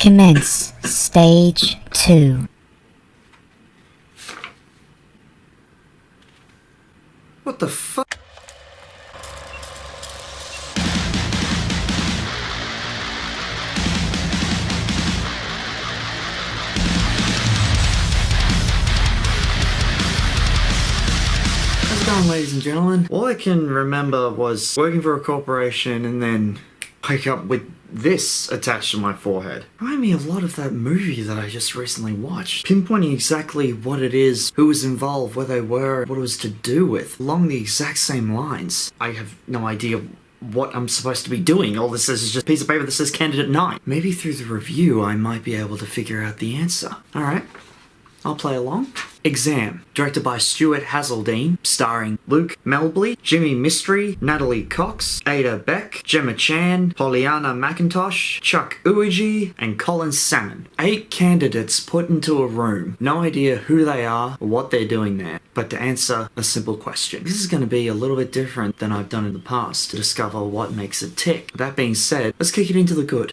Commence Stage 2. What the fuck? How's it going, ladies and gentlemen? All I can remember was working for a corporation and then wake up with this attached to my forehead. Reminded me a lot of that movie that I just recently watched. Pinpointing exactly what it is, who was involved, where they were, what it was to do with, along the exact same lines. I have no idea what I'm supposed to be doing. All this is just a piece of paper that says Candidate 9. Maybe through the review I might be able to figure out the answer. Alright, I'll play along. Exam, directed by Stuart Hazeldine, starring Luke Melbley, Jimmy Mystery, Natalie Cox, Ada Beck, Gemma Chan, Pollyanna McIntosh, Chuck Uigi, and Colin Salmon. 8 candidates put into a room. No idea who they are or what they're doing there, but to answer a simple question. This is going to be a little bit different than I've done in the past to discover what makes it tick. That being said, let's kick it into the good.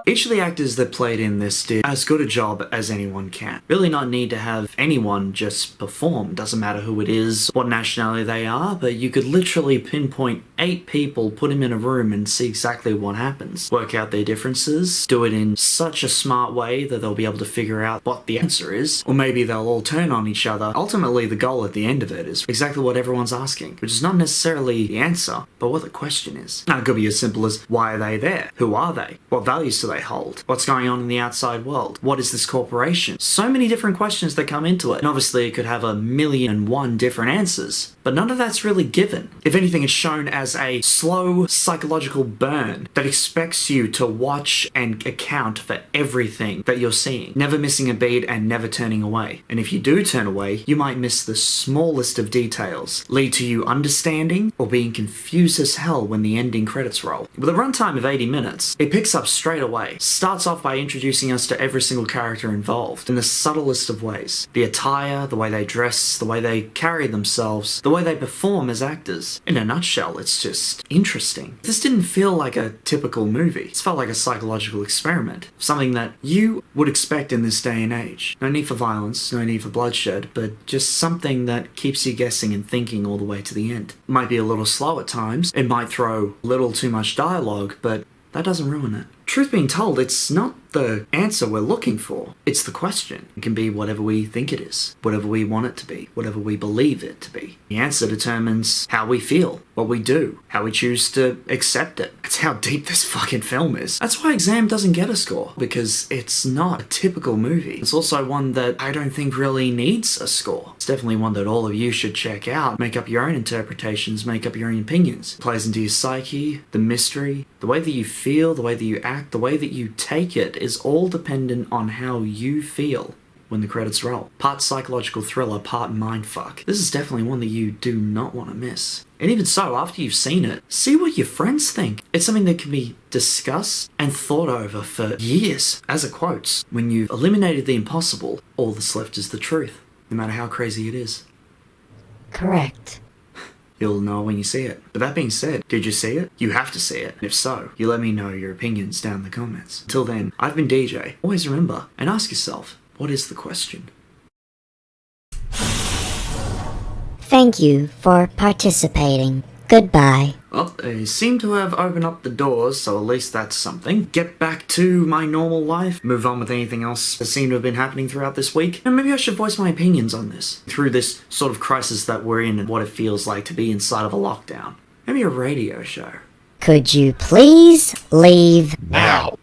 Each of the actors that played in this did as good a job as anyone can. Really not need to have anyone just perform. Doesn't matter who it is, what nationality they are, but you could literally pinpoint 8 people, put them in a room and see exactly what happens. Work out their differences, do it in such a smart way that they'll be able to figure out what the answer is, or maybe they'll all turn on each other. Ultimately, the goal at the end of it is exactly what everyone's asking, which is not necessarily the answer, but what the question is. Now, it could be as simple as, why are they there? Who are they? What values do they hold? What's going on in the outside world? What is this corporation? So many different questions that come into it. And obviously it could have 1,000,001 different answers, but none of that's really given. If anything, it's shown as a slow psychological burn that expects you to watch and account for everything that you're seeing, never missing a beat and never turning away. And if you do turn away, you might miss the smallest of details, lead to you understanding or being confused as hell when the ending credits roll. With a runtime of 80 minutes, it picks up straight away. Starts off by introducing us to every single character involved in the subtlest of ways. The attire, the way they dress, the way they carry themselves, the way they perform as actors. In a nutshell, it's just interesting. This didn't feel like a typical movie. It felt like a psychological experiment. Something that you would expect in this day and age. No need for violence, no need for bloodshed, but just something that keeps you guessing and thinking all the way to the end. It might be a little slow at times, it might throw a little too much dialogue, but that doesn't ruin it. Truth being told, it's not the answer we're looking for, it's the question. It can be whatever we think it is, whatever we want it to be, whatever we believe it to be. The answer determines how we feel, what we do, how we choose to accept it. That's how deep this fucking film is. That's why Exam doesn't get a score, because it's not a typical movie. It's also one that I don't think really needs a score. It's definitely one that all of you should check out, make up your own interpretations, make up your own opinions. It plays into your psyche, the mystery, the way that you feel, the way that you act, the way that you take it is all dependent on how you feel when the credits roll. Part psychological thriller, part mindfuck. This is definitely one that you do not want to miss. And even so, after you've seen it, see what your friends think. It's something that can be discussed and thought over for years. As it quotes, when you've eliminated the impossible, all that's left is the truth, no matter how crazy it is. Correct. You'll know when you see it. But that being said, did you see it? You have to see it. And if so, you let me know your opinions down in the comments. Until then, I've been DJ. Always remember and ask yourself, what is the question? Thank you for participating. Goodbye. Well, they seem to have opened up the doors, so at least that's something. Get back to my normal life, move on with anything else that seemed to have been happening throughout this week. And maybe I should voice my opinions on this, through this sort of crisis that we're in and what it feels like to be inside of a lockdown. Maybe a radio show. Could you please leave Now.